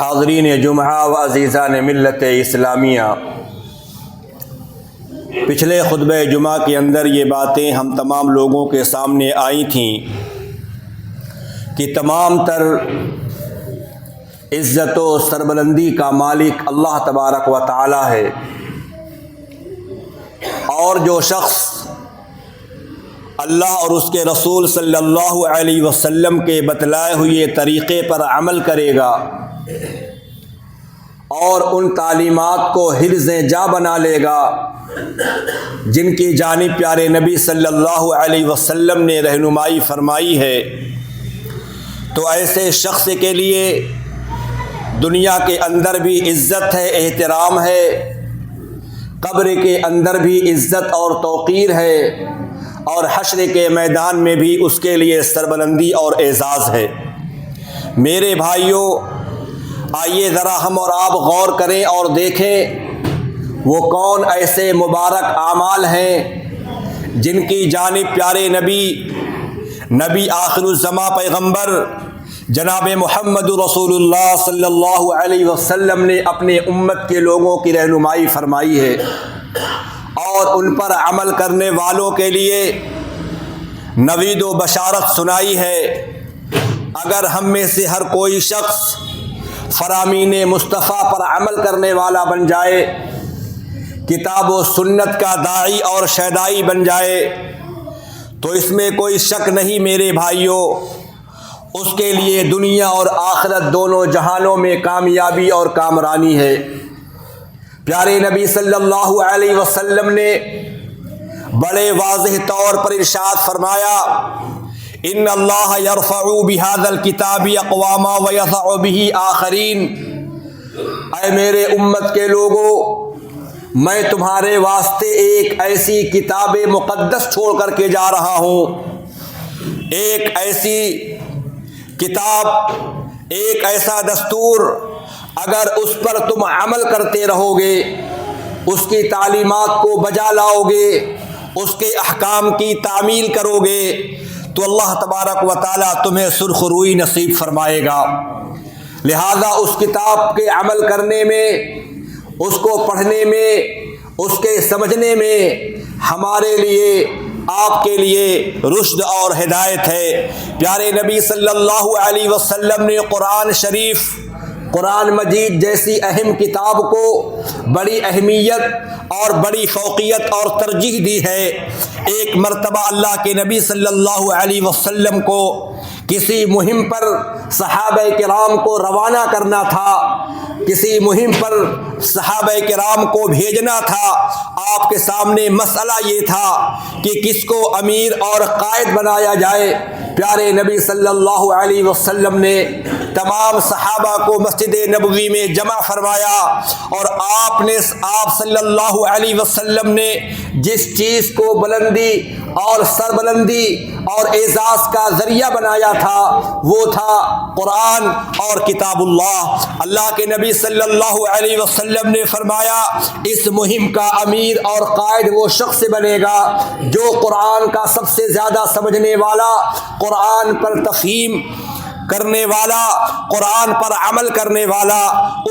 حاضرین جمعہ و عزیزان ملت اسلامیہ، پچھلے خطبہ جمعہ کے اندر یہ باتیں ہم تمام لوگوں کے سامنے آئی تھیں کہ تمام تر عزت و سربلندی کا مالک اللہ تبارک و تعالی ہے، اور جو شخص اللہ اور اس کے رسول صلی اللہ علیہ وسلم کے بتلائے ہوئے طریقے پر عمل کرے گا اور ان تعلیمات کو حرز جا بنا لے گا جن کی جانب پیارے نبی صلی اللہ علیہ وسلم نے رہنمائی فرمائی ہے، تو ایسے شخص کے لیے دنیا کے اندر بھی عزت ہے، احترام ہے، قبر کے اندر بھی عزت اور توقیر ہے، اور حشر کے میدان میں بھی اس کے لیے سربلندی اور اعزاز ہے۔ میرے بھائیوں، آئیے ذرا ہم اور آپ غور کریں اور دیکھیں وہ کون ایسے مبارک اعمال ہیں جن کی جانب پیارے نبی آخر الزماں پیغمبر جناب محمد رسول اللہ صلی اللہ علیہ وسلم نے اپنے امت کے لوگوں کی رہنمائی فرمائی ہے، اور ان پر عمل کرنے والوں کے لیے نوید و بشارت سنائی ہے۔ اگر ہم میں سے ہر کوئی شخص فرامین مصطفیٰ پر عمل کرنے والا بن جائے، کتاب و سنت کا داعی اور شیدائی بن جائے، تو اس میں کوئی شک نہیں میرے بھائیوں، اس کے لیے دنیا اور آخرت دونوں جہانوں میں کامیابی اور کامرانی ہے۔ پیارے نبی صلی اللہ علیہ وسلم نے بڑے واضح طور پر ارشاد فرمایا، ان اللہ یرفع بہذا الکتاب اقواما ویضع بہ آخرین۔ اے میرے امت کے لوگوں، میں تمہارے واسطے ایک ایسی کتاب مقدس چھوڑ کر کے جا رہا ہوں، ایک ایسی کتاب، ایک ایسا دستور، اگر اس پر تم عمل کرتے رہو گے، اس کی تعلیمات کو بجا لاؤ گے، اس کے احکام کی تعمیل کرو گے، تو اللہ تبارک و تعالیٰ تمہیں سرخ روئی نصیب فرمائے گا۔ لہذا اس کتاب کے عمل کرنے میں، اس کو پڑھنے میں، اس کے سمجھنے میں ہمارے لیے، آپ کے لیے رشد اور ہدایت ہے۔ پیارے نبی صلی اللہ علیہ وسلم نے قرآن شریف، قرآن مجید جیسی اہم کتاب کو بڑی اہمیت اور بڑی فوقیت اور ترجیح دی ہے۔ ایک مرتبہ اللہ کے نبی صلی اللہ علیہ وسلم کو کسی مہم پر صحابہ کرام کو روانہ کرنا تھا، کسی مہم پر صحابہ کرام کو بھیجنا تھا۔ آپ کے سامنے مسئلہ یہ تھا کہ کس کو امیر اور قائد بنایا جائے۔ پیارے نبی صلی اللہ علیہ وسلم نے تمام صحابہ کو مسجد نبوی میں جمع فرمایا، اور آپ صلی اللہ علیہ وسلم نے جس چیز کو بلندی اور سربلندی اور اعزاز کا ذریعہ بنایا تھا وہ تھا قرآن اور کتاب اللہ۔ اللہ کے نبی صلی اللہ علیہ وسلم نے فرمایا، اس مہم کا امیر اور قائد وہ شخص بنے گا جو قرآن کا سب سے زیادہ سمجھنے والا، قرآن پر تفہیم کرنے والا، قرآن پر عمل کرنے والا،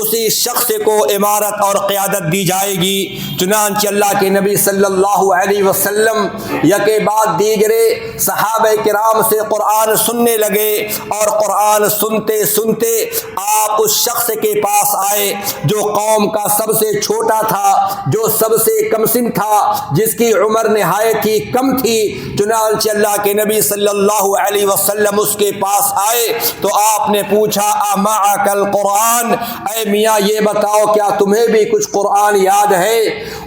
اسی شخص کو امارت اور قیادت دی جائے گی۔ چنانچہ اللہ کے نبی صلی اللہ علیہ وسلم یکے بعد دیگرے صحابہ کرام سے قرآن سننے لگے، اور قرآن سنتے سنتے آپ اس شخص کے پاس آئے جو قوم کا سب سے چھوٹا تھا، جو سب سے کم سن تھا، جس کی عمر نہایت ہی کم تھی۔ چنانچہ اللہ کے نبی صلی اللہ علیہ وسلم اس کے پاس آئے تو آپ نے پوچھا، امعک القرآن؟ اے میاں یہ بتاؤ کیا تمہیں بھی کچھ قرآن یاد ہے؟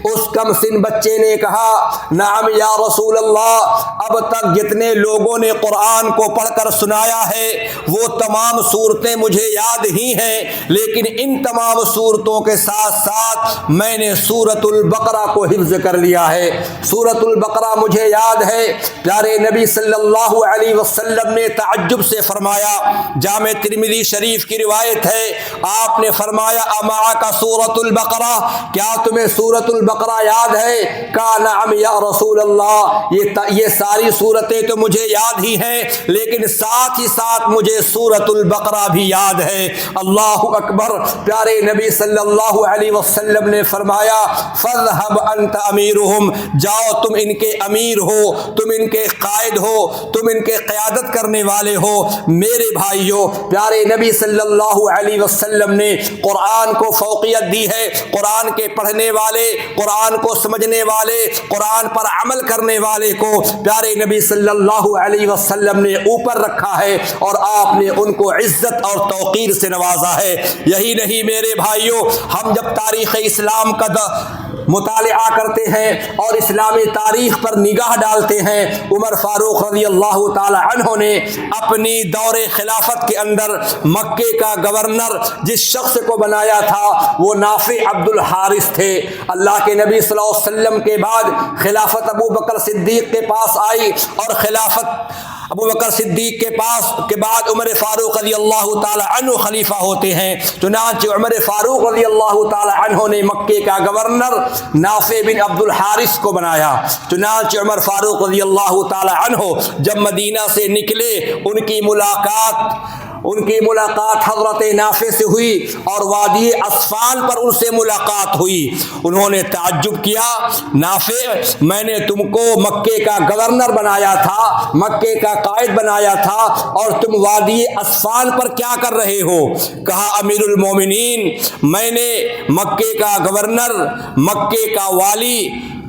اس کم سن بچے نے کہا، نعم یا رسول اللہ، اب تک جتنے لوگوں نے قرآن کو پڑھ کر سنایا ہے وہ تمام صورتیں مجھے یاد ہی ہیں، لیکن ان تمام صورتوں کے ساتھ ساتھ میں نے سورۃ البقرہ کو حفظ کر لیا ہے، سورۃ البقرہ مجھے یاد ہے۔ پیارے نبی صلی اللہ علیہ وسلم نے تعجب سے فرمایا، جامع ترمذی شریف کی روایت ہے، آپ نے فرمایا امعک سورۃ البقرہ، کیا تمہیں سورۃ البقرہ یاد ہے؟ کہا نعم یا رسول اللہ، یہ ساری صورتیں تو مجھے یاد ہی ہیں، لیکن ساتھ ہی ساتھ مجھے سورۃ البقرہ بھی یاد ہے۔ اللہ اکبر۔ پیارے نبی صلی اللہ علیہ وسلم نے فرمایا فاذهب انت امیرہم، جاؤ تم ان کے امیر ہو، تم ان کے قائد ہو، تم ان کے قیادت کرنے والے ہو۔ میرے بھائیوں، پیارے نبی صلی اللہ علیہ وسلم نے قرآن کو فوقیت دی ہے۔ قرآن کے پڑھنے والے، قرآن کو سمجھنے والے، قرآن پر عمل کرنے والے کو پیارے نبی صلی اللہ علیہ وسلم نے اوپر رکھا ہے، اور آپ نے ان کو عزت اور توقیر سے نوازا ہے۔ یہی نہیں میرے بھائیوں، ہم جب تاریخ اسلام کا مطالعہ کرتے ہیں اور اسلامی تاریخ پر نگاہ ڈالتے ہیں، عمر فاروق رضی اللہ تعالی عنہ نے اپنی دور خلافت کے اندر مکے کا گورنر جس شخص کو بنایا تھا وہ نافع عبد الحارث تھے۔ اللہ کے نبی صلی اللہ علیہ وسلم کے بعد خلافت ابو بکر صدیق کے پاس آئی، اور خلافت ابو بکر صدیق کے بعد عمر فاروق رضی اللہ تعالی عنہ خلیفہ ہوتے ہیں۔ چنانچہ عمر فاروق رضی اللہ تعالی عنہ نے مکے کا گورنر نافع بن عبد الحارث کو بنایا۔ چنانچہ عمر فاروق رضی اللہ تعالی عنہ جب مدینہ سے نکلے، ان کی ملاقات حضرت نافع سے ہوئی، اور وادی اسفان پر ان سے ملاقات ہوئی۔ انہوں نے تعجب کیا، نافع میں نے تم کو مکے کا گورنر بنایا تھا، مکے کا قائد بنایا تھا، اور تم وادی اسفان پر کیا کر رہے ہو؟ کہا امیر المومنین، میں نے مکے کا گورنر، مکے کا والی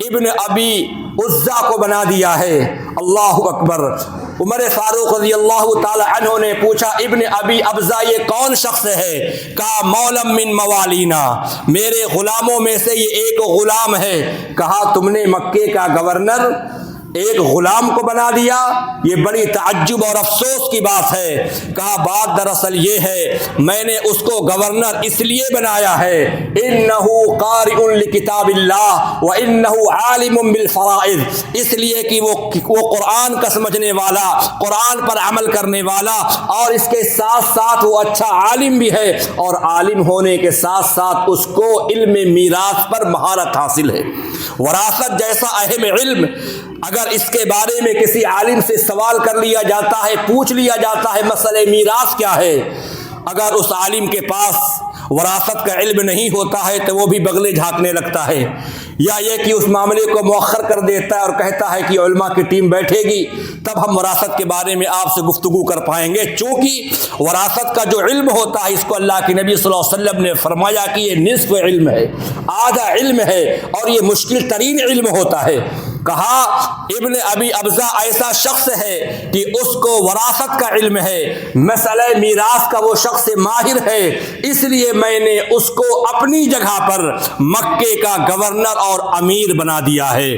ابن ابی عزا کو بنا دیا ہے۔ اللہ اکبر۔ عمر فاروق رضی اللہ تعالی عنہ نے پوچھا ابن ابی ابزا یہ کون شخص ہے؟ کہا مولم من موالینا، میرے غلاموں میں سے یہ ایک غلام ہے۔ کہا تم نے مکے کا گورنر ایک غلام کو بنا دیا، یہ بڑی تعجب اور افسوس کی بات ہے۔ کہا بات دراصل یہ ہے، میں نے اس کو گورنر اس لیے بنایا ہے انہ قارئ لکتاب اللہ وانہ عالم بالفرائض، اس لیے کہ وہ قرآن کا سمجھنے والا، قرآن پر عمل کرنے والا، اور اس کے ساتھ ساتھ وہ اچھا عالم بھی ہے، اور عالم ہونے کے ساتھ ساتھ اس کو علم میراث پر مہارت حاصل ہے۔ وراثت جیسا اہم علم اگر اس کے بارے میں کسی عالم سے سوال کر لیا جاتا ہے، پوچھ لیا جاتا ہے مسئلہ میراث کیا ہے، اگر اس عالم کے پاس وراثت کا علم نہیں ہوتا ہے تو وہ بھی بغلے جھانکنے لگتا ہے، یا یہ کہ اس معاملے کو مؤخر کر دیتا ہے اور کہتا ہے کہ علماء کی ٹیم بیٹھے گی تب ہم وراثت کے بارے میں آپ سے گفتگو کر پائیں گے۔ چونکہ وراثت کا جو علم ہوتا ہے اس کو اللہ کے نبی صلی اللہ علیہ وسلم نے فرمایا کہ یہ نصف علم ہے، آدھا علم ہے، اور یہ مشکل ترین علم ہوتا ہے۔ کہا ابن ابی ابزا ایسا شخص ہے کہ اس کو وراثت کا علم ہے، مسئلہ میراث کا وہ شخص ماہر ہے، اس لیے میں نے اس کو اپنی جگہ پر مکے کا گورنر اور امیر بنا دیا ہے۔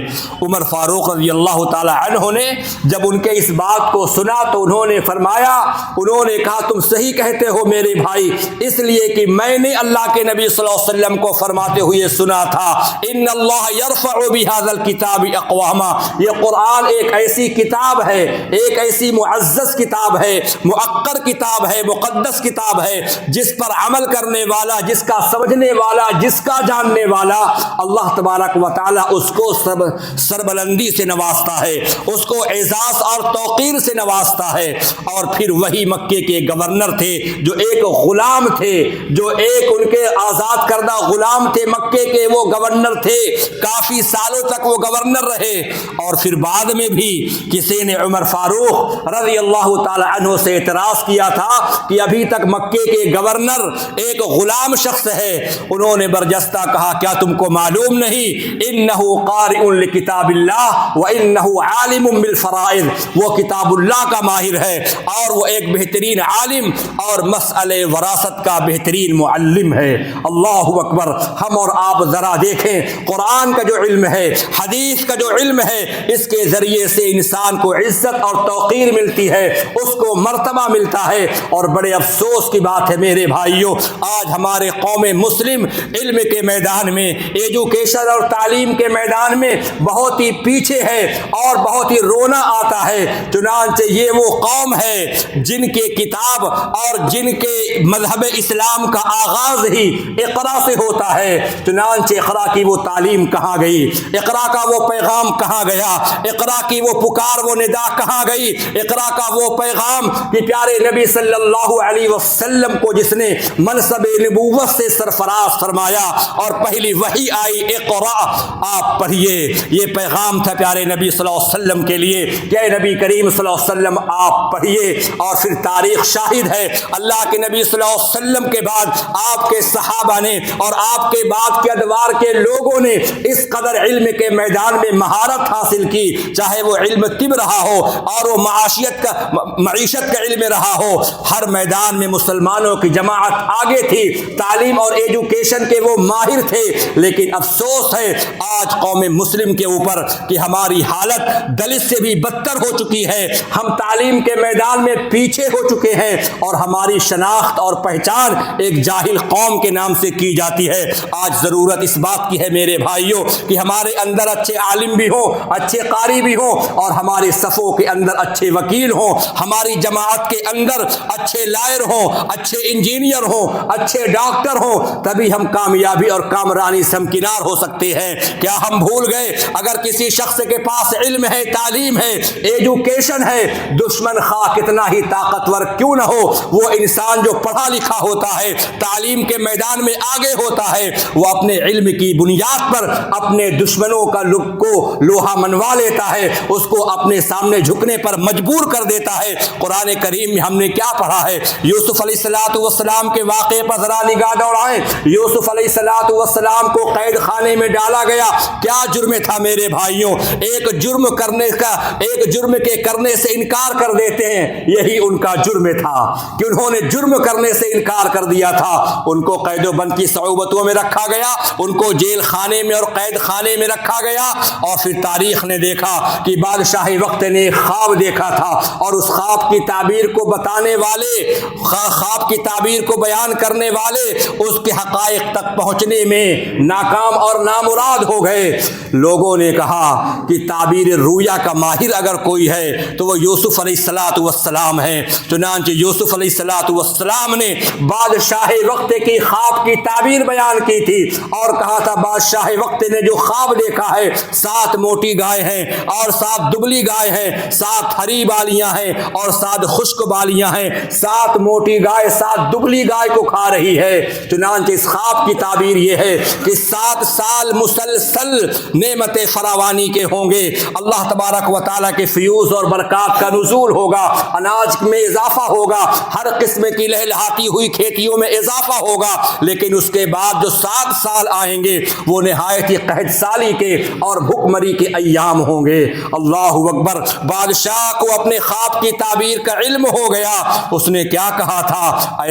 عمر فاروق رضی اللہ تعالی عنہ نے جب ان کے اس بات کو سنا تو انہوں نے فرمایا، انہوں نے کہا تم صحیح کہتے ہو میرے بھائی، اس لیے کہ میں نے اللہ کے نبی صلی اللہ علیہ وسلم کو فرماتے ہوئے سنا تھا ان اللہ یرفع بہذا الکتاب اقواما، یہ قرآن ایک ایسی کتاب ہے، ایک ایسی معزز کتاب ہے، مؤقر کتاب ہے، مقدس کتاب ہے، جس پر عمل کرنے والا، جس کا سمجھنے والا، جس کا جاننے والا اللہ تبارک و تعالی اس کو سربلندی سے نوازتا ہے، اس کو اعزاز اور توقیر سے نوازتا ہے۔ اور پھر وہی مکے کے گورنر تھے جو ایک غلام تھے، جو ایک ان کے آزاد کردہ غلام تھے، مکے کے وہ گورنر تھے، کافی سالوں تک وہ گورنر رہے، اور پھر بعد میں بھی کسی نے عمر فاروق رضی اللہ تعالی عنہ سے اعتراض کیا تھا کہ ابھی تک مکے کے گورنر ایک غلام شخص ہے، انہوں نے برجستہ کہا کیا تم کو معلوم نہیں انہ قارئ لکتاب اللہ وانہ عالم بالفرائض، وہ کتاب اللہ کا ماہر ہے اور وہ ایک بہترین عالم اور مسئلہ وراثت کا بہترین معلم ہے۔ اللہ اکبر۔ ہم اور آپ ذرا دیکھیں قرآن کا جو علم ہے، حدیث کا جو جو علم ہے اس کے ذریعے سے انسان کو عزت اور توقیر ملتی ہے، اس کو مرتبہ ملتا ہے۔ اور بڑے افسوس کی بات ہے میرے بھائیوں، آج ہمارے قوم مسلم علم کے میدان میں، ایجوکیشن اور تعلیم کے میدان میں بہت ہی پیچھے ہے اور بہت ہی رونا آتا ہے۔ چنانچہ یہ وہ قوم ہے جن کے کتاب اور جن کے مذہب اسلام کا آغاز ہی اقرا سے ہوتا ہے، چنانچہ اقرا کی وہ تعلیم کہاں گئی؟ اقرا کا وہ پیغام کہاں گیا؟ اقرا کی وہ پکار، وہ ندا کہاں گئی؟ اقرا کا وہ پیغام کہ پیارے نبی صلی اللہ علیہ وسلم کو جس نے منصب نبوت سے سرفراز فرمایا اور پہلی وحی آئی اقرا، آپ پڑھیے، یہ پیغام تھا پیارے نبی صلی اللہ علیہ وسلم کے لیے کہ اے نبی کریم صلی اللہ علیہ وسلم آپ پڑھیے۔ اور پھر تاریخ شاہد ہے، اللہ کے نبی صلی اللہ علیہ وسلم کے بعد آپ کے صحابہ نے اور آپ کے بعد کے ادوار کے لوگوں نے اس قدر علم کے میدان میں مہارت حاصل کی، چاہے وہ علم طب رہا ہو اور وہ معیشت کا علم رہا ہو، ہر میدان میں مسلمانوں کی جماعت آگے تھی، تعلیم اور ایجوکیشن کے وہ ماہر تھے۔ لیکن افسوس ہے آج قوم مسلم کے اوپر کہ ہماری حالت دلت سے بھی بدتر ہو چکی ہے، ہم تعلیم کے میدان میں پیچھے ہو چکے ہیں اور ہماری شناخت اور پہچان ایک جاہل قوم کے نام سے کی جاتی ہے۔ آج ضرورت اس بات کی ہے میرے بھائیوں کہ ہمارے اندر اچھے عالم بھی ہوں، اچھے قاری بھی ہوں، اور ہمارے صفوں کے اندر اچھے وکیل ہوں، ہماری جماعت کے اندر اچھے لائر ہوں، اچھے انجینئر ہوں، اچھے ڈاکٹر ہوں، تبھی ہم کامیابی اور کامرانی سے ہمکنار ہو سکتے ہیں۔ کیا ہم بھول گئے اگر کسی شخص کے پاس علم ہے، تعلیم ہے، ایجوکیشن ہے، دشمن خواہ کتنا ہی طاقتور کیوں نہ ہو، وہ انسان جو پڑھا لکھا ہوتا ہے، تعلیم کے میدان میں آگے ہوتا ہے، وہ اپنے علم کی بنیاد پر اپنے دشمنوں کا لوہا منوا لیتا ہے، اس کو اپنے سامنے جھکنے پر مجبور کر دیتا ہے۔ قرآن کریم میں ہم نے کیا پڑھا ہے؟ یوسف علیہ السلام کے واقعے پر ذرا نگاہ دوڑائیں۔ یوسف علیہ السلام کو قید خانے میں ڈالا گیا، کیا جرم تھا میرے بھائیوں؟ ایک جرم کے کرنے سے انکار کر دیتے ہیں، یہی ان کا جرم تھا کہ انہوں نے جرم کرنے سے انکار کر دیا تھا۔ ان کو قید و بند کی صعوبتوں میں رکھا گیا، ان کو جیل خانے میں اور قید خانے میں رکھا گیا، اور پھر تاریخ نے دیکھا کہ بادشاہ وقت نے ایک خواب دیکھا تھا، اور اس خواب کی تعبیر کو بتانے والے، خواب کی تعبیر کو بیان کرنے والے اس کے حقائق تک پہنچنے میں ناکام اور نامراد ہو گئے۔ لوگوں نے کہا کہ تعبیر رویا کا ماہر اگر کوئی ہے تو وہ یوسف علیہ السلام ہے۔ چنانچہ یوسف علیہ السلام نے بادشاہ وقت کی خواب کی تعبیر بیان کی تھی اور کہا تھا بادشاہ وقت نے جو خواب دیکھا ہے، 7 موٹی گائے ہیں اور 7 دبلی گائے ہیں، 7 ہری بالیاں ہیں اور 7 خشک بالیاں ہیں، 7 موٹی گائے 7 دبلی گائے کو کھا رہی ہے۔ چنانچہ اس خواب کی تعبیر یہ ہے کہ 7 سال مسلسل نعمت فراوانی کے ہوں گے، اللہ تبارک و تعالیٰ کے فیوز اور برکات کا نزول ہوگا، اناج میں اضافہ ہوگا، ہر قسم کی لہلہاتی ہوئی کھیتیوں میں اضافہ ہوگا، لیکن اس کے بعد جو 7 سال آئیں گے وہ نہایت ہی قحط سالی کے اور بھوک کے ایام ہوں گے۔ اللہ اکبر۔ بادشاہ کو اپنے خواب کی تعبیر کا علم ہو گیا، اس نے کیا کہا تھا؟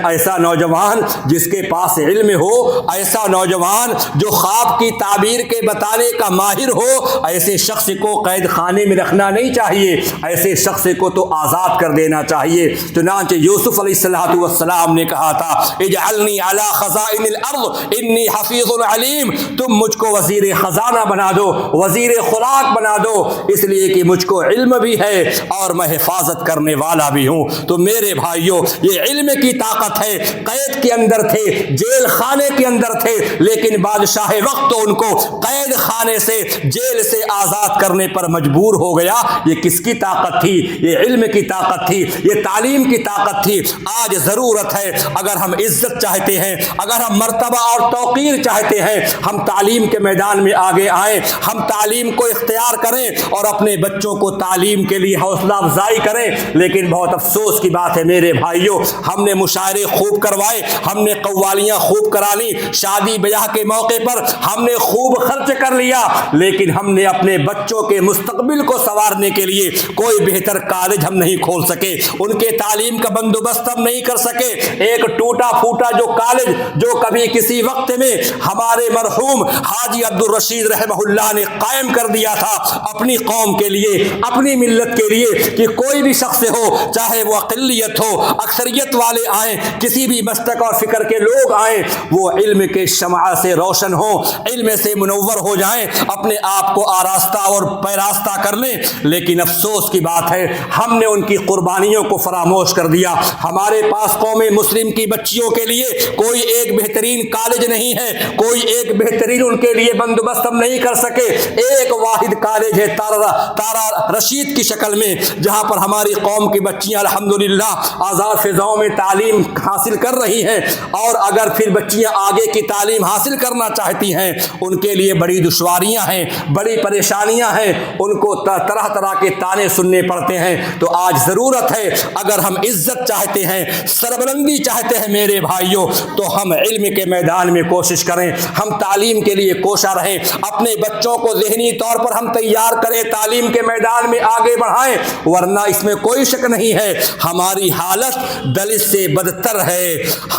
ایسا نوجوان جس کے پاس علم ہو، ایسا نوجوان جو خواب کی تعبیر کے بتانے کا ماہر ہو، ایسے شخص کو قید خانے میں رکھنا نہیں چاہیے، ایسے شخص کو تو آزاد کر دینا چاہیے۔ چنانچہ یوسف علیہ السلام نے کہا تھا اجعلنی علی خزائن الارض انی حفیظ علیم، تم مجھ کو وزیر خزانہ بنا دو، وزیر خوراک بنا دو، اس لیے کہ مجھ کو علم بھی ہے اور میں حفاظت کرنے والا بھی ہوں۔ تو میرے بھائیوں، یہ علم کی طاقت ہے۔ قید کے اندر تھے، جیل خانے کے اندر تھے، لیکن بادشاہ وقت تو ان کو قید خانے سے، جیل سے آزاد کرنے پر مجبور ہو گیا۔ یہ کس کی طاقت تھی؟ یہ علم کی طاقت تھی، یہ تعلیم کی طاقت تھی۔ آج ضرورت ہے، اگر ہم عزت چاہتے ہیں، اگر ہم مرتبہ اور توقیر چاہتے ہیں، ہم تعلیم کے میدان میں آگے آئیں، ہم تعلیم کو اختیار کریں اور اپنے بچوں کو تعلیم کے لیے حوصلہ افزائی کریں۔ لیکن بہت افسوس کی بات ہے میرے بھائیوں، ہم نے مشاعرے خوب کروائے، ہم نے قوالیاں خوب کرا لی، شادی بیاہ کے موقع پر ہم نے خوب خرچ کر لیا، لیکن ہم نے اپنے بچوں کے مستقبل کو سنوارنے کے لیے کوئی بہتر کالج ہم نہیں کھول سکے، ان کے تعلیم کا بندوبست ہم نہیں کر سکے۔ ایک ٹوٹا پھوٹا جو کالج جو کبھی کسی وقت میں ہمارے مرحوم حاجی عبدالرشید رحمہ اللہ نے قائم کر دیا تھا اپنی قوم کے لیے، اپنی ملت کے لیے، کہ کوئی بھی شخص ہو، چاہے وہ اقلیت ہو، اکثریت والے آئیں، کسی بھی مسلک اور فکر کے لوگ آئیں، وہ علم کے شمع سے روشن ہوں، علم سے منور ہو جائیں، اپنے آپ کو آراستہ اور پیراستہ کر لیں۔ لیکن افسوس کی بات ہے ہم نے ان کی قربانیوں کو فراموش کر دیا۔ ہمارے پاس قوم مسلم کی بچیوں کے لیے کوئی ایک بہترین کالج نہیں ہے، کوئی ایک بہترین ان کے لیے بندوبست ہم نہیں کر سکے۔ ایک واحد کالج ہے تارا رشید کی شکل میں، جہاں پر ہماری قوم کی بچیاں الحمدللہ آزاد فضاؤں میں تعلیم حاصل کر رہی ہیں، اور اگر پھر بچیاں آگے کی تعلیم حاصل کرنا چاہتی ہیں ان کے لیے بڑی دشواریاں ہیں، بڑی پریشانیاں ہیں، ان کو طرح طرح کے تانے سننے پڑتے ہیں۔ تو آج ضرورت ہے، اگر ہم عزت چاہتے ہیں، سربلندی چاہتے ہیں میرے بھائیوں، تو ہم علم کے میدان میں کوشش کریں، ہم تعلیم کے لیے کوشاں رہیں، اپنے بچوں کو ذہنی طور پر ہم تیار کریں، تعلیم کے میدان میں آگے بڑھائیں، ورنہ اس میں کوئی شک نہیں ہے ہماری حالت دلت سے بدتر ہے۔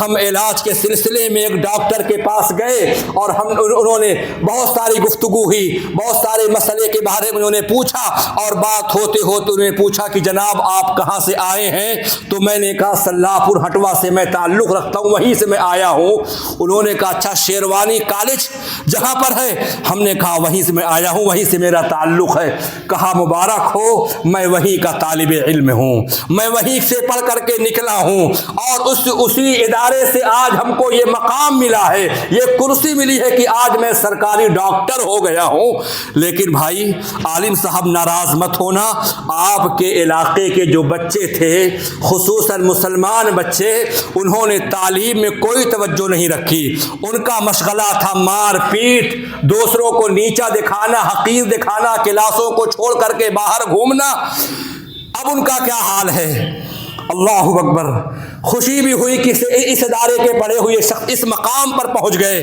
ہم علاج کے سلسلے میں ایک ڈاکٹر کے پاس گئے اور انہوں نے بہت ساری گفتگو ہوئی، بہت سارے مسئلے کے بارے میں انہوں نے پوچھا، اور بات ہوتے ہوتے انہوں نے پوچھا کہ جناب آپ کہاں سے آئے ہیں؟ تو میں نے کہا سلح پور ہٹوا سے میں تعلق رکھتا ہوں، وہیں سے میں آیا ہوں۔ انہوں نے کہا اچھا شیروانی کالج جہاں پر ہے؟ ہم نے کہا وہیں سے میں آیا ہوں، وہیں سے میرا تعلق ہے۔ کہا مبارک ہو، میں وہیں کا طالب علم ہوں، میں وہیں سے پڑھ کر کے نکلا ہوں، اور اسی ادارے سے آج ہم کو یہ مقام ملا ہے، یہ کرسی ملی ہے کہ آج میں سرکاری ڈاکٹر ہو گیا ہوں۔ لیکن بھائی عالم صاحب ناراض مت ہونا، آپ کے علاقے کے جو بچے تھے، خصوصاً مسلمان بچے، انہوں نے تعلیم میں کوئی توجہ نہیں رکھی، ان کا مشغلہ تھا مار پیٹ، دوسروں کو نیچا دکھانا، حقیر دکھانا، کلاسوں کو چھوڑ کر کے باہر گھومنا۔ اب ان کا کیا حال ہے؟ اللہ اکبر! خوشی بھی ہوئی کہ اس ادارے کے پڑھے ہوئے شخص اس مقام پر پہنچ گئے،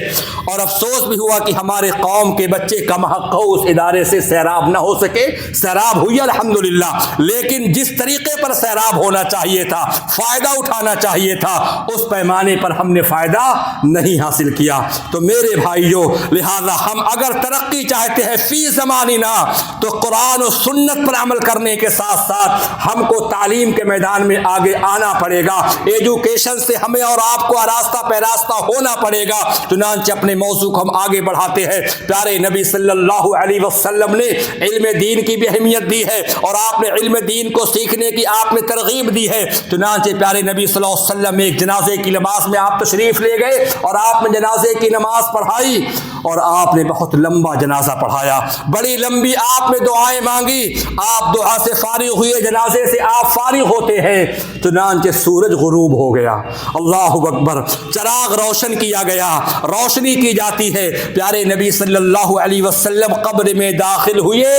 اور افسوس بھی ہوا کہ ہمارے قوم کے بچے کم حق ہو اس ادارے سے سیراب نہ ہو سکے۔ سیراب ہوئی الحمدللہ، لیکن جس طریقے پر سیراب ہونا چاہیے تھا، فائدہ اٹھانا چاہیے تھا، اس پیمانے پر ہم نے فائدہ نہیں حاصل کیا۔ تو میرے بھائیوں، لہذا ہم اگر ترقی چاہتے ہیں فی زماننا، تو قرآن و سنت پر عمل کرنے کے ساتھ ساتھ ہم کو تعلیم کے میدان میں آگے آنا پڑے گا، ایجوکیشن سے ہمیں اور آپ کو آراستہ پیراستہ ہونا پڑے گا۔ چنانچہ اپنے موضوع کو ہم آگے بڑھاتے ہیں۔ پیارے نبی صلی اللہ علیہ وسلم نے علم دین کی بھی اہمیت دی ہے، اور آپ نے علم دین کو سیکھنے کی آپ نے ترغیب دی ہے۔ چنانچہ پیارے نبی صلی اللہ علیہ وسلم ایک جنازے کی نماز میں آپ تشریف لے گئے، اور آپ نے جنازے کی نماز پڑھائی، اور آپ نے بہت لمبا جنازہ پڑھایا، بڑی لمبی آپ نے دعائیں مانگی۔ آپ دعا سے فارغ ہوئے، جنازے سے آپ فارغ ہوتے ہیں، چنانچہ سورج غروب ہو گیا۔ اللہ اکبر! چراغ روشن کیا گیا، روشنی کی جاتی ہے۔ پیارے نبی صلی اللہ علیہ وسلم قبر میں داخل ہوئے،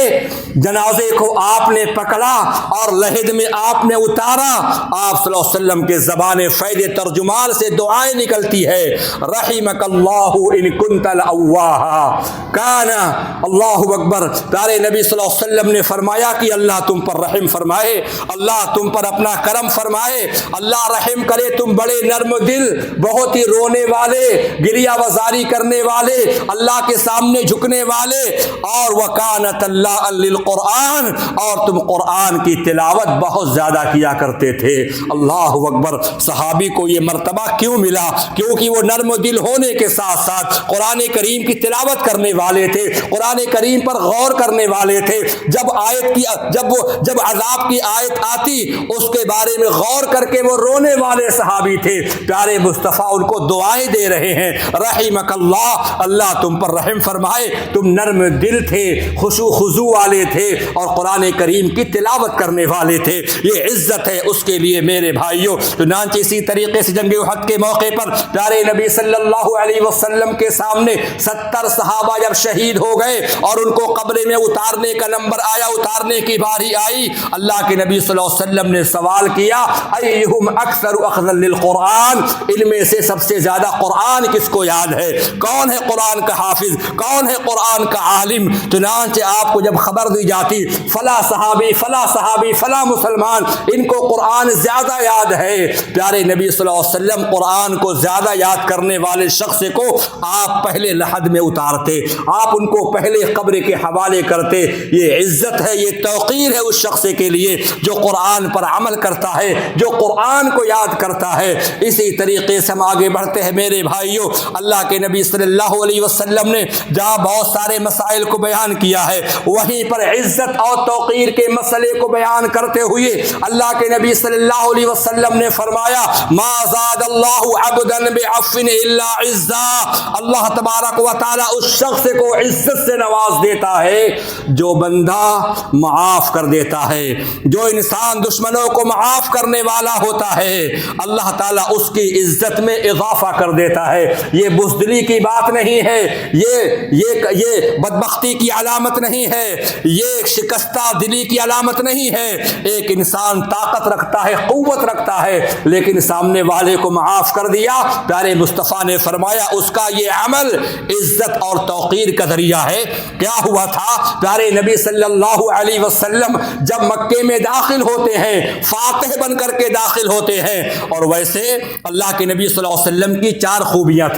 جنازے کو آپ نے پکڑا اور لحد میں آپ نے اتارا۔ آپ صلی اللہ علیہ وسلم کے زبان فیض ترجمان سے دعائیں نکلتی ہے، رحمک اللہ ان کنت لأواہا کان۔ اللہ اکبر! پیارے نبی صلی اللہ علیہ وسلم نے فرمایا کہ اللہ تم پر رحم فرمائے، اللہ تم پر اپنا کرم فرمائے، اللہ رحم کرے، تم بڑے نرم دل، بہت ہی رونے والے، گریہ وزاری کرنے والے، اللہ کے سامنے جھکنے والے، اور وکانت اللہ للقرآن، اور تم قرآن کی تلاوت بہت زیادہ کیا کرتے تھے۔ اللہ اکبر! صحابی کو یہ مرتبہ کیوں ملا؟ کیونکہ وہ نرم دل ہونے کے ساتھ ساتھ قرآن کریم کی تلاوت کرنے والے تھے، قرآن کریم پر غور کرنے والے تھے۔ جب عذاب کی آیت آتی اس کے بارے میں غور کر کے وہ رونے والے صحابی تھے۔ پیارے مصطفیٰ ان کو دعائیں دے رہے ہیں، رحمک اللہ، اللہ تم پر رحم فرمائے، تم نرم دل تھے، خشوع خضوع والے تھے، اور قرآن کریم کی تلاوت کرنے والے تھے۔ یہ عزت ہے اس کے لیے میرے بھائیوں۔ چنانچہ اسی طریقے سے جنگ احد کے موقع پر پیارے نبی صلی اللہ علیہ وسلم کے سامنے 70 صحابہ جب شہید ہو گئے اور ان کو قبر میں اتارنے کا نمبر آیا، اتارنے کی باری آئی، اللہ کے نبی صلی اللہ علیہ وسلم نے سوال کیا، ایہم اکثر اکثر اخذا للقرآن، ان میں سے سب سے زیادہ قرآن کس کو یاد ہے؟ کون ہے قرآن کا حافظ؟ کون ہے قرآن کا عالم؟ چنانچہ آپ کو جب خبر دی جاتی فلاں صحابی فلاں صحابی فلاں مسلمان ان کو قرآن زیادہ یاد ہے، پیارے نبی صلی اللہ علیہ وسلم قرآن کو زیادہ یاد کرنے والے شخص کو آپ پہلے لحد میں اتارتے، آپ ان کو پہلے قبر کے حوالے کرتے۔ یہ عزت ہے، یہ توقیر ہے اس شخص کے لیے جو قرآن پر عمل کرتا ہے، جو قرآن کو یاد کرتا ہے۔ اسی طریقے سے ہم آگے بڑھتے ہیں میرے بھائیوں، اللہ کے نبی صلی اللہ علیہ وسلم نے جہاں بہت سارے مسائل کو بیان کیا ہے، وہیں پر عزت اور توقیر کے مسئلے کو بیان کرتے ہوئے اللہ کے نبی صلی اللہ علیہ وسلم نے فرمایا ما زاد اللہ عبدا بعفو الا عزا، اللہ تبارک و تعالی اس شخص کو عزت سے نواز دیتا ہے جو بندہ معاف کر دیتا ہے، جو انسان دشمنوں کو معاف کرنے والا ہوتا ہے اللہ تعالیٰ اس کی عزت میں اضافہ کر دیتا ہے۔ یہ بزدلی کی بات نہیں ہے، یہ بدبختی کی علامت نہیں ہے، یہ شکستہ دلی کی علامت نہیں ہے۔ ایک انسان طاقت رکھتا ہے، قوت رکھتا ہے، لیکن سامنے والے کو معاف کر دیا، پیارے مصطفیٰ نے فرمایا اس کا یہ عمل عزت اور توقیر کا ذریعہ ہے۔ کیا ہوا تھا؟ پیارے نبی صلی اللہ علیہ وسلم جب مکے میں داخل ہوتے ہیں فاتح بن کر کے داخل ہوتے ہیں، اور ویسے اللہ کے نبی صلی اللہ علیہ وسلم کی چار خوبیاں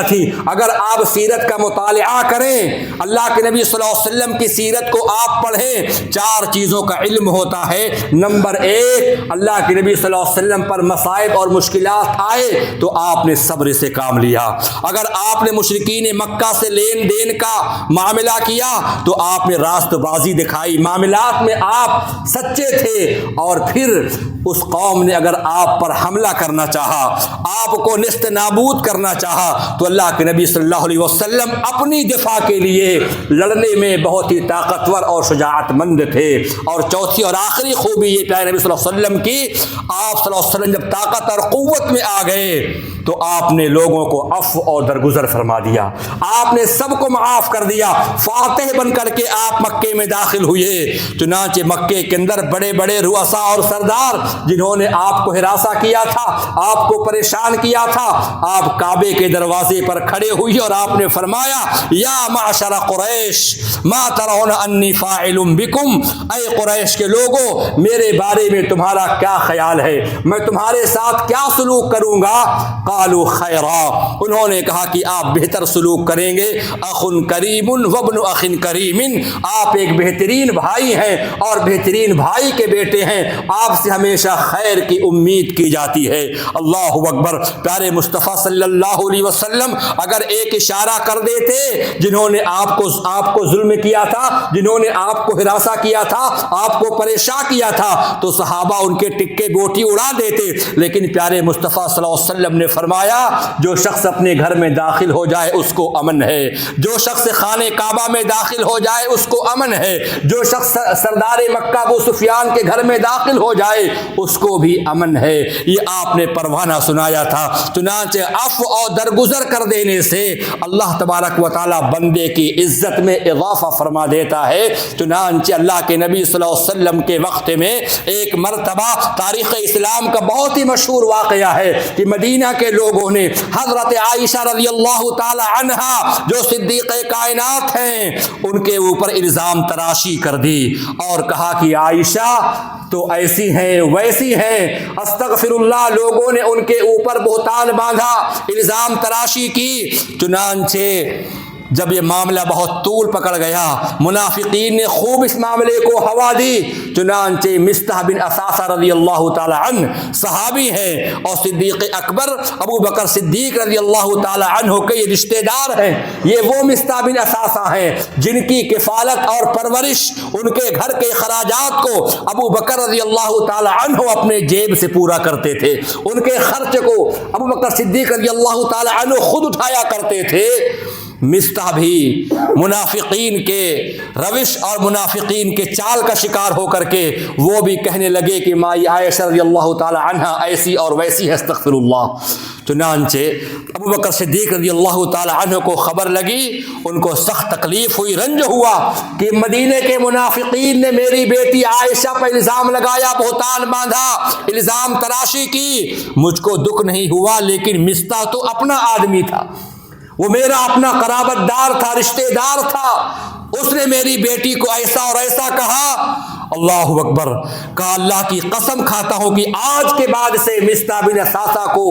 تھیں۔ اگر آپ سیرت کا مطالعہ کریں، اللہ کے نبی صلی اللہ علیہ وسلم کی سیرت کو آپ پڑھیں، چار چیزوں کا علم ہوتا ہے۔ نمبر ایک، اللہ کے نبی صلی اللہ علیہ وسلم پر مصائب اور مشکلات آئے تو آپ نے صبر سے کام لیا۔ اگر آپ نے مشرکین مکہ سے لین دین کا معاملہ کیا تو آپ نے راست بازی دکھائی، معاملات میں آپ سچے تھے، اور پھر اس قوم نے اگر آپ پر حملہ کرنا چاہا، آپ کو نیست نابود کرنا چاہا، تو اللہ کے نبی صلی اللہ علیہ وسلم اپنی دفاع کے لیے لڑنے میں بہت ہی طاقتور اور شجاعت مند تھے۔ اور چوتھی اور آخری خوبی یہ پیارے نبی صلی اللہ علیہ وسلم کی، آپ صلی اللہ علیہ وسلم جب طاقت اور قوت میں آ گئے تو آپ نے لوگوں کو عفو اور درگزر فرما دیا، آپ نے سب کو معاف کر دیا، فاتح بن کر کے آپ مکے میں داخل ہوئے۔ چنانچہ مکے کے اندر بڑے بڑے رؤساء اور سردار جنہوں نے آپ کو ہراساں کیا تھا، آپ کو پریشان کیا تھا، آپ کعبے کے دروازے پر کھڑے ہوئے اور آپ نے فرمایا یا معشر قریش ما ترون انی فاعل بکم، اے قریش کے لوگوں میرے بارے میں تمہارا کیا خیال ہے، میں تمہارے ساتھ کیا سلوک کروں گا؟ قالوا خیرا، انہوں نے کہا کہ آپ بہتر سلوک کریں گے، اخ کریم وابن اخ کریم، آپ ایک بہترین بھائی ہیں اور بہترین بھائی کے بیٹے ہیں، آپ سے ہمیشہ خیر کی امید کی جاتی ہے۔ اللہ اکبر۔ پیارے مصطفیٰ صلی اللہ علیہ وسلم اگر ایک اشارہ کر دیتے، جنہوں نے آپ کو ظلم کیا تھا، جنہوں نے آپ کو ہراساں کیا تھا، آپ کو پریشان کیا تھا، تو صحابہ ان کے ٹکے گوٹی اڑا دیتے، لیکن پیارے مصطفیٰ صلی اللہ علیہ وسلم نے فرمایا جو شخص اپنے گھر میں داخل ہو جائے اس کو امن ہے، جو شخص خانہ کعبہ میں داخل ہو جائے اس کو امن ہے، جو شخص سردار مکہ ابو سفیان کے گھر میں داخل ہو جائے اس کو بھی امن ہے۔ یہ آپ نے پروانہ سنایا تھا۔ چنانچہ عفو اور درگزر کر دینے سے اللہ تبارک و تعالی بندے کی عزت میں اضافہ فرما دیتا ہے۔ چنانچہ اللہ کے نبی صلی اللہ علیہ وسلم کے وقت میں ایک مرتبہ تاریخ اسلام کا بہت ہی مشہور واقعہ ہے کہ مدینہ کے لوگوں نے حضرت عائشہ رضی اللہ تعالی عنہا جو صدیقہ کائنات ہیں ان کے اوپر الزام تراشی کر دی اور کہا کہ عائشہ تو ایسی ہیں ویسی ہیں، استغفر اللہ، لوگوں نے ان کے اوپر بہتان باندھا، الزام تراشی کی۔ چنانچہ جب یہ معاملہ بہت طول پکڑ گیا، منافقین نے خوب اس معاملے کو ہوا دی، چنانچہ مصطح بن اثاثہ رضی اللہ تعالی عنہ صحابی ہیں اور صدیق اکبر ابو بکر صدیق رضی اللہ تعالی عنہ کے یہ رشتہ دار ہیں، یہ وہ مصطح بن اثاثہ ہیں جن کی کفالت اور پرورش، ان کے گھر کے اخراجات کو ابو بکر رضی اللہ تعالی عنہ اپنے جیب سے پورا کرتے تھے، ان کے خرچ کو ابو بکر صدیق رضی اللہ تعالی عنہ خود اٹھایا کرتے تھے۔ مصطح بھی منافقین کے روش اور منافقین کے چال کا شکار ہو کر کے وہ بھی کہنے لگے کہ مائی عائشہ رضی اللہ تعالی عنہا ایسی اور ویسی ہے، استغفر اللہ۔ چنانچہ ابو بکر صدیق رضی اللہ تعالی عنہ کو خبر لگی، ان کو سخت تکلیف ہوئی، رنج ہوا کہ مدینے کے منافقین نے میری بیٹی عائشہ پر الزام لگایا، بہتان باندھا، الزام تراشی کی۔ مجھ کو دکھ نہیں ہوا، لیکن مصطح تو اپنا آدمی تھا، وہ میرا اپنا قرابت دار تھا، رشتہ دار تھا، اس نے میری بیٹی کو ایسا اور ایسا کہا۔ اللہ اکبر، کہا اللہ کی قسم کھاتا ہوں کہ آج کے بعد سے مصطح بن اثاثہ کو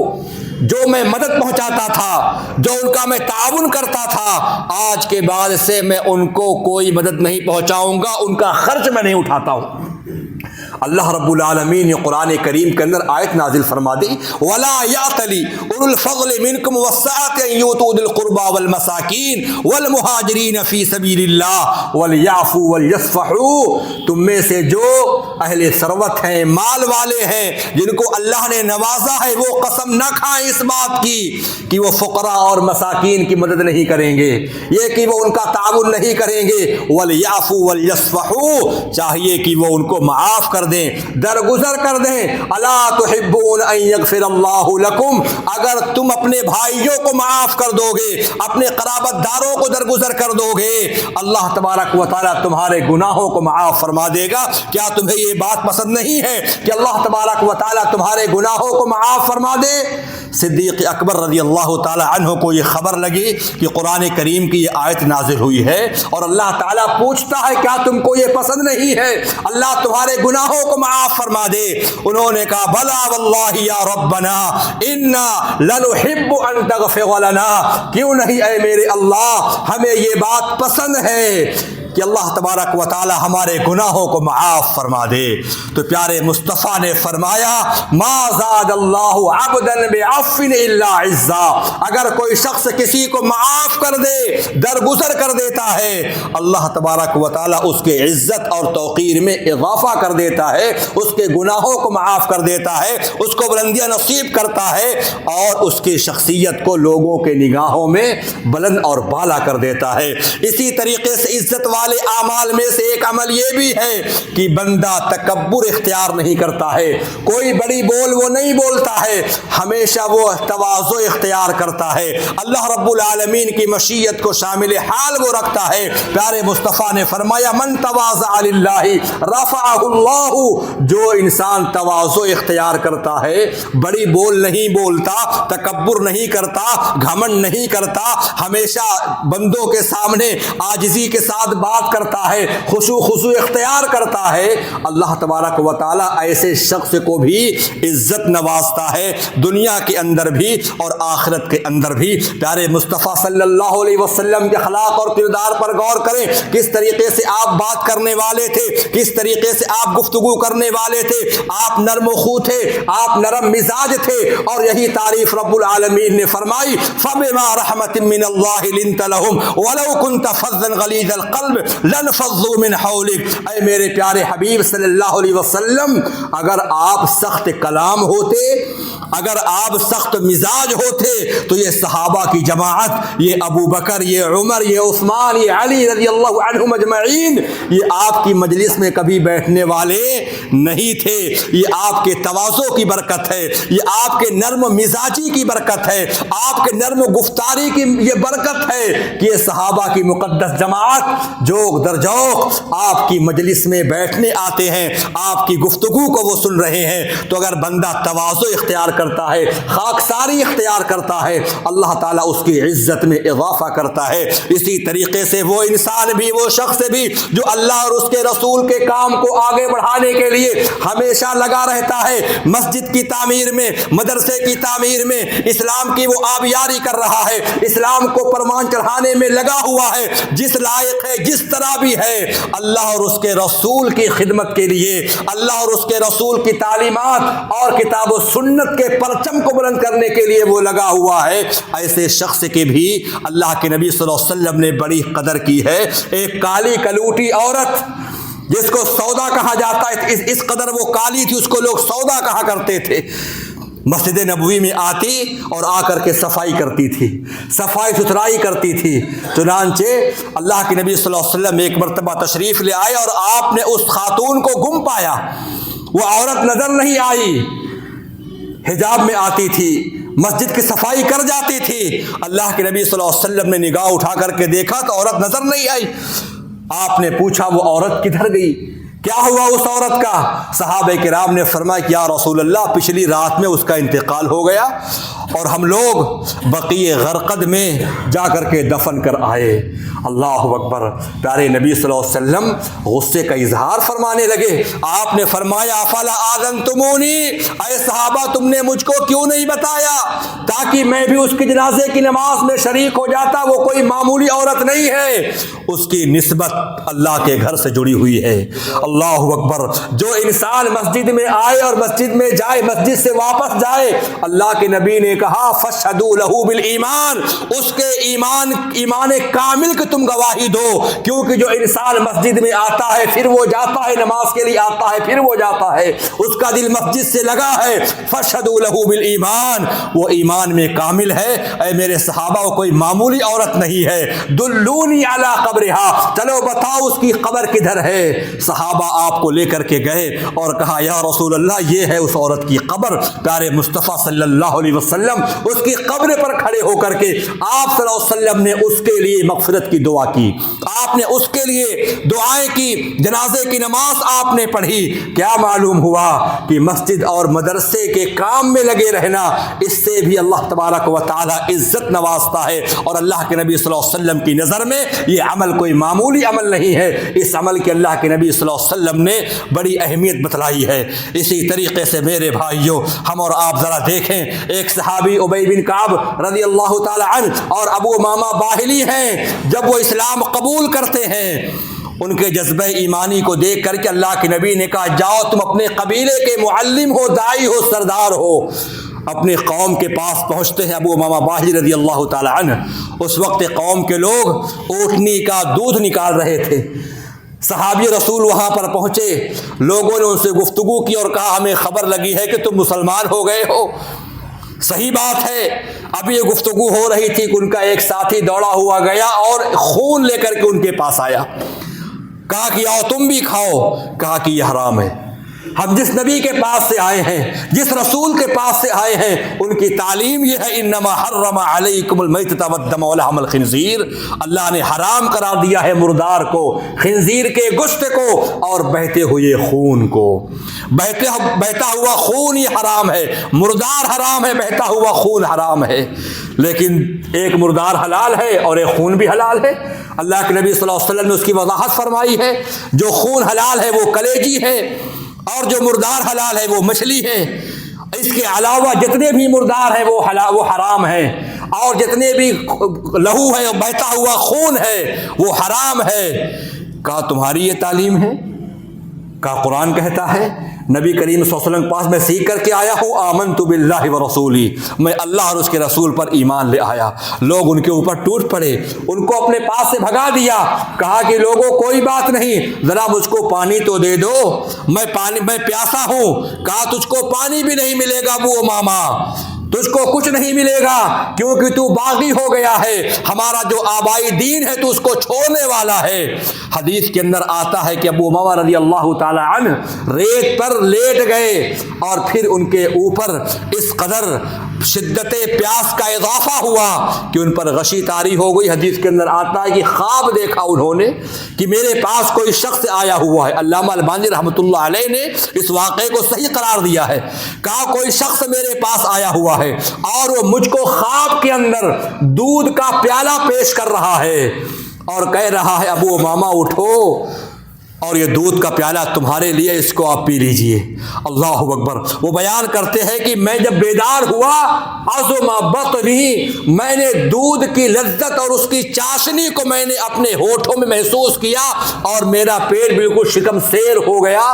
جو میں مدد پہنچاتا تھا، جو ان کا میں تعاون کرتا تھا، آج کے بعد سے میں ان کو کوئی مدد نہیں پہنچاؤں گا، ان کا خرچ میں نہیں اٹھاتا ہوں۔ اللہ رب العالمین نے قرآن کریم کے اندر آیت نازل فرما دی، وَلَا يَعْتَلِ أُولُو الْفَضْلِ مِنْكُمْ وَالسَّعَةِ أَنْ يُؤْتُوا أُولِي الْقُرْبَى وَالْمَسَاكِينَ وَالْمُهَاجِرِينَ فِي سَبِيلِ اللَّهِ وَلْيَعْفُوا وَلْيَصْفَحُوا۔ تم میں سے جو اہل ثروت ہیں، مال والے ہیں، جن کو اللہ نے نوازا ہے، وہ قسم نہ کھائیں اس بات کی کہ وہ فقراء اور مساکین کی مدد نہیں کریں گے، یہ کہ وہ ان کا تعاون نہیں کریں گے۔ وَلْيَعْفُوا وَلْيَصْفَحُوا، چاہیے کہ وہ ان کو معاف کر دیں، درگزر کر دیں۔ الا تحبون ان یغفر اللہ لکم، اگر تم اپنے بھائیوں کو معاف کر دو گے، اپنے قرابت داروں کو درگزر کر دو گے، اللہ تبارک و تعالیٰ تمہارے گناہوں کو معاف فرما دے گا۔ کیا تمہیں یہ بات پسند نہیں ہے کہ اللہ تبارک و تعالیٰ تمہارے گناہوں کو معاف فرما دے؟ صدیق اکبر رضی اللہ تعالی عنہ کو یہ خبر لگی کہ قرآن کریم کی یہ آیت نازل ہوئی ہے اور اللہ تعالیٰ پوچھتا ہے کیا تم کو یہ پسند نہیں ہے اللہ تمہارے گناہوں کو معاف فرما دے؟ انہوں نے کہا بلا واللہ یا ربنا انا لنحب ان تغفر لنا، کیوں نہیں اے میرے اللہ، ہمیں یہ بات پسند ہے کہ اللہ تبارک و تعالی ہمارے گناہوں کو معاف فرما دے۔ تو پیارے مصطفیٰ نے فرمایا ما زاد اللہ عبدا بعفو الا عزا، اگر کوئی شخص کسی کو معاف کر دے، درگزر کر دیتا ہے، اللہ تبارک و تعالی اس کے عزت اور توقیر میں اضافہ کر دیتا ہے، اس کے گناہوں کو معاف کر دیتا ہے، اس کو بلندیاں نصیب کرتا ہے اور اس کی شخصیت کو لوگوں کے نگاہوں میں بلند اور بالا کر دیتا ہے۔ اسی طریقے سے عزت والے اعمال میں سے ایک عمل یہ بھی ہے کہ بندہ تکبر اختیار نہیں کرتا ہے، کوئی بڑی بول وہ نہیں بولتا ہے، ہمیشہ وہ تواضع اختیار کرتا ہے، اللہ رب العالمین کی مشیت کو شامل حال وہ رکھتا ہے۔ پیارے مصطفیٰ نے فرمایا من تواضع للہ رفعہ اللہ، جو انسان تواضع اختیار کرتا ہے، بڑی بول نہیں بولتا، تکبر نہیں کرتا، گھمنڈ نہیں کرتا، ہمیشہ بندوں کے سامنے عاجزی کے ساتھ بات کرتا ہے، خشوع اختیار کرتا ہے، اللہ تبارک و تعالیٰ ایسے شخص کو بھی عزت نوازتا ہے، دنیا کے اندر بھی اور آخرت کے اندر بھی۔ پیارے مصطفیٰ صلی اللہ علیہ وسلم کے اخلاق اور کردار پر غور کریں، کس طریقے سے آپ بات کرنے والے تھے، کس طریقے سے آپ گفتگو کرنے والے تھے، آپ نرم و خو تھے، آپ نرم مزاج تھے، اور یہی تعریف رب العالمین نے فرمائی فَبِمَا رَحْمَةٍ مِّنَ اللَّهِ لِنْتَ لَهُمْ وَلَوْ كُنْتَ فَظًّا غَلِيظَ الْقَلْبِ لَانفَضُّوا مِنْ حَوْلِكَ۔ اے میرے پیارے حبیب صلی اللہ علیہ وسلم، اگر آپ سخت کلام ہوتے، اگر آپ سخت مزاج ہوتے تو یہ صحابہ کی جماعت، یہ ابو بکر، یہ عمر، یہ عثمان، یہ علی رضی اللہ عنہم اجمعین، یہ آپ کی مجلس میں کبھی بیٹھنے والے نہیں تھے۔ یہ آپ کے تواضع کی برکت ہے، یہ آپ کے نرم مزاجی کی برکت ہے، آپ کے نرم گفتاری کی یہ برکت ہے کہ یہ صحابہ کی مقدس جماعت جوق در جوق آپ کی مجلس میں بیٹھنے آتے ہیں، آپ کی گفتگو کو وہ سن رہے ہیں۔ تو اگر بندہ تواضع اختیار کرتا ہے، خاکساری اختیار کرتا ہے، اللہ تعالیٰ اس کی عزت میں اضافہ کرتا ہے۔ اسی طریقے سے وہ انسان بھی، وہ شخص بھی جو اللہ اور اس کے رسول کے کام کو آگے بڑھانے کے لیے ہمیشہ لگا رہتا ہے، مسجد کی تعمیر میں، مدرسے کی تعمیر میں، اسلام کی وہ آبیاری کر رہا ہے، اسلام کو پروان چڑھانے میں لگا ہوا ہے، جس لائق ہے، جس طرح بھی ہے، اللہ اور اس کے رسول کی خدمت کے لیے، اللہ اور اس کے رسول کی تعلیمات اور کتاب و سنت کے پرچم کو بلند کرنے کے لیے وہ لگا ہوا ہے، ایسے شخص کی بھی اللہ کے نبی صلی اللہ علیہ وسلم نے بڑی قدر کی ہے۔ ایک کالی کلوٹی عورت جس کو سودا کہا جاتا ہے، اس قدر وہ کالی تھی، اس کو لوگ سودا کہا کرتے تھے، مسجد نبوی میں آتی اور آ کر کے صفائی کرتی تھی، صفائی ستھرائی کرتی تھی۔ چنانچہ اللہ کے نبی صلی اللہ علیہ وسلم ایک مرتبہ تشریف لے آئے اور آپ نے اس خاتون کو گم پایا، وہ عورت نظر نہیں آئی، حجاب میں آتی تھی، مسجد کی صفائی کر جاتی تھی۔ اللہ کے نبی صلی اللہ علیہ وسلم نے نگاہ اٹھا کر کے دیکھا تو عورت نظر نہیں آئی۔ آپ نے پوچھا وہ عورت کدھر گئی، کیا ہوا اس عورت کا؟ صحابہ کرام نے فرمایا کہ یا رسول اللہ پچھلی رات میں اس کا انتقال ہو گیا اور ہم لوگ بقیع غرقد میں جا کر کے دفن کر آئے۔ اللہ اکبر۔ پیارے نبی صلی اللہ علیہ وسلم غصے کا اظہار فرمانے لگے۔ آپ نے فرمایا افلا آذنتمونی، اے صحابہ تم نے مجھ کو کیوں نہیں بتایا تاکہ میں بھی اس کی جنازے کی نماز میں شریک ہو جاتا۔ وہ کوئی معمولی عورت نہیں ہے، اس کی نسبت اللہ کے گھر سے جڑی ہوئی ہے۔ اللہ اکبر۔ جو انسان مسجد میں آئے اور مسجد میں جائے، مسجد سے واپس جائے، اللہ کے نبی نے کہا فاشہدوا لہ بالایمان، اس کے ایمان کامل کی تم گواہی دو، کیونکہ جو انسان مسجد میں آتا ہے پھر وہ جاتا ہے، نماز کے لیے آتا ہے پھر وہ جاتا ہے، اس کا دل مسجد سے لگا ہے۔ فاشہدوا لہ بالایمان، وہ ایمان میں کامل ہے۔ اے میرے صحابہ وہ کوئی معمولی عورت نہیں ہے۔ دلونی علی قبرہا، چلو بتاؤ اس کی قبر کدھر ہے۔ صحابہ آپ کو لے کر کے گئے اور کہا یا رسول اللہ یہ ہے اس عورت کی قبر۔ پیارے مصطفیٰ صلی اللہ علیہ وسلم اس کی قبر پر کھڑے ہو کر کے آپ صلی اللہ علیہ وسلم نے اس کے لیے مغفرت کی دعا کی، آپ نے اس کے لیے دعائیں کی، جنازے کی نماز آپ نے پڑھی۔ کیا معلوم ہوا کہ مسجد اور مدرسے کے کام میں لگے رہنا، اس سے بھی اللہ تبارک و تعالی عزت نوازتا ہے، اور اللہ کے نبی صلی اللہ علیہ وسلم کی نظر میں یہ عمل کوئی معمولی عمل نہیں ہے۔ اس عمل کے اللہ کے نبی صلی اللہ علیہ وسلم نے بڑی اہمیت بتلائی ہے۔ اسی طریقے سے میرے بھائیوں ہم اور آپ ذرا دیکھیں، ایک صحابی ابی بن کعب رضی اللہ تعالی عنہ اور ابو امامہ باہلی ہیں، جب وہ اسلام قبول کرتے ہیں ان کے جذبہ ایمانی کو دیکھ کر کے اللہ کے نبی نے کہا جاؤ تم اپنے قبیلے کے معلم ہو، داعی ہو، سردار ہو۔ اپنے قوم کے پاس پہنچتے ہیں ابو امامہ باہلی رضی اللہ تعالی عنہ۔ اس وقت قوم کے لوگ اونٹنی کا دودھ نکال رہے تھے۔ صحابی رسول وہاں پر پہنچے، لوگوں نے ان سے گفتگو کی اور کہا ہمیں خبر لگی ہے کہ تم مسلمان ہو گئے ہو۔ صحیح بات ہے۔ اب یہ گفتگو ہو رہی تھی کہ ان کا ایک ساتھی دوڑا ہوا گیا اور خون لے کر کے ان کے پاس آیا، کہا کہ آؤ تم بھی کھاؤ۔ کہا کہ یہ حرام ہے، ہم جس نبی کے پاس سے آئے ہیں، جس رسول کے پاس سے آئے ہیں، ان کی تعلیم یہ ہے انما حرم علیکم المیتۃ والدم ولحم الخنزیر، اللہ نے حرام قرار دیا ہے مردار کو، خنزیر کے گوشت کو اور بہتے ہوئے خون کو۔ بہتا ہوا خون یہ حرام ہے، مردار حرام ہے، بہتا ہوا خون حرام ہے۔ لیکن ایک مردار حلال ہے اور ایک خون بھی حلال ہے۔ اللہ کے نبی صلی اللہ علیہ وسلم نے اس کی وضاحت فرمائی ہے، جو خون حلال ہے وہ کلیجی ہے اور جو مردار حلال ہے وہ مچھلی ہے۔ اس کے علاوہ جتنے بھی مردار ہیں وہ حرام ہیں، اور جتنے بھی لہو ہے بہتا ہوا خون ہے وہ حرام ہے۔ کہا تمہاری یہ تعلیم ہے؟ کہا قرآن کہتا ہے، نبی کریم صلی اللہ علیہ وسلم کے پاس میں سیکھ کر کے آیا ہوں، آمنت باللہ ورسولی، میں اللہ اور اس کے رسول پر ایمان لے آیا۔ لوگ ان کے اوپر ٹوٹ پڑے، ان کو اپنے پاس سے بھگا دیا۔ کہا کہ لوگوں کوئی بات نہیں، ذرا مجھ کو پانی تو دے دو، میں پیاسا ہوں۔ کہا تجھ کو پانی بھی نہیں ملے گا ابو امامہ، تجھ کو کچھ نہیں ملے گا، کیونکہ تو باغی ہو گیا ہے، ہمارا جو آبائی دین ہے تو اس کو چھوڑنے والا ہے۔ حدیث کے اندر آتا ہے کہ ابو امامہ رضی اللہ تعالی عنہ ریت پر لیٹ گئے اور پھر ان کے اوپر اس قدر شدت پیاس کا اضافہ ہوا کہ ان پر غشی طاری ہو گئی۔ حدیث کے اندر آتا ہے کہ خواب دیکھا انہوں نے کہ میرے پاس کوئی شخص آیا ہوا ہے۔ علامہ البانی رحمۃ اللہ علیہ نے اس واقعے کو صحیح قرار دیا ہے، کہا کوئی شخص میرے پاس آیا ہوا ہے اور وہ مجھ کو خواب کے اندر دودھ کا پیالہ پیش کر رہا ہے اور کہہ رہا ہے ابو امامہ اٹھو اور یہ دودھ کا پیالہ تمہارے لیے، اس کو آپ پی لیجئے۔ اللہ اکبر۔ وہ بیان کرتے ہیں کہ میں جب بیدار ہوا عظم بطنی، میں نے دودھ کی لذت اور اس کی چاشنی کو میں نے اپنے ہونٹوں میں محسوس کیا اور میرا پیٹ بالکل شکم سیر ہو گیا۔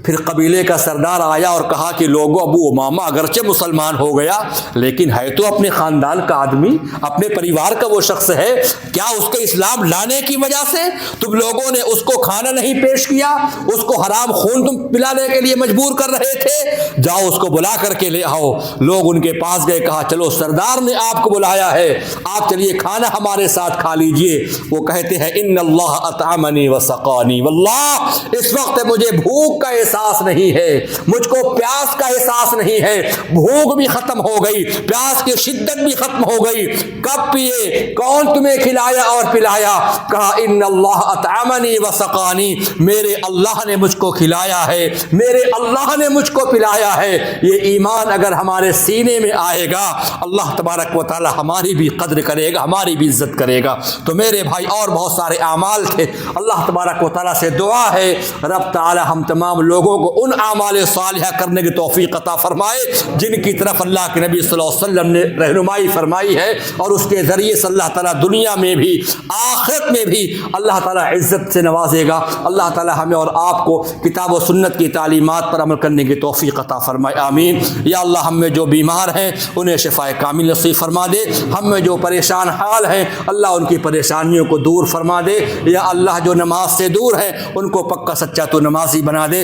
پھر قبیلے کا سردار آیا اور کہا کہ لوگوں، ابو امامہ اگرچہ مسلمان ہو گیا لیکن ہے تو اپنے خاندان کا آدمی، اپنے پریوار کا وہ شخص ہے، کیا اس کو اسلام لانے کی وجہ سے تم لوگوں نے اس کو کھانا نہیں پیش کیا؟ اس کو حرام خون تم پلانے کے لیے مجبور کر رہے تھے؟ جاؤ اس کو بلا کر کے لے آؤ۔ لوگ ان کے پاس گئے، کہا چلو سردار نے آپ کو بلایا ہے، آپ چلیے کھانا ہمارے ساتھ کھا لیجئے۔ وہ کہتے ہیں ان اللہ اطعمنی وسقانی، واللہ اس وقت مجھے بھوک کا احساس نہیں ہے، مجھ کو پیاس کا احساس نہیں ہے، بھوک بھی ختم ہو گئی، پیاس کی شدت بھی ختم ہو گئی۔ کب پیے؟ کون تمہیں کھلایا اور پلایا؟ کہا ان اللہ اطعمنی وسقانی، میرے اللہ نے مجھ کو کھلایا ہے، میرے اللہ نے مجھ کو پلایا ہے۔ یہ ایمان اگر ہمارے سینے میں آئے گا، اللہ تبارک و تعالی ہماری بھی قدر کرے گا، ہماری بھی عزت کرے گا۔ تو میرے بھائی اور بہت سارے اعمال تھے، اللہ تبارک و تعالی سے دعا ہے رب تعالی ہم تمام لوگوں کو ان اعمال صالحہ کرنے کی توفیق عطا فرمائے جن کی طرف اللہ کے نبی صلی اللہ علیہ وسلم نے رہنمائی فرمائی ہے، اور اس کے ذریعے سے اللہ تعالیٰ دنیا میں بھی آخرت میں بھی اللہ تعالیٰ عزت سے نوازے گا۔ اللہ تعالیٰ ہمیں اور آپ کو کتاب و سنت کی تعلیمات پر عمل کرنے کی توفیق عطا فرمائے، آمین۔ یا اللہ ہم میں جو بیمار ہیں انہیں شفائے کامل نصیب فرما دے، ہم میں جو پریشان حال ہیں اللہ ان کی پریشانیوں کو دور فرما دے، یا اللہ جو نماز سے دور ہیں ان کو پکا سچا تو نمازی بنا دے۔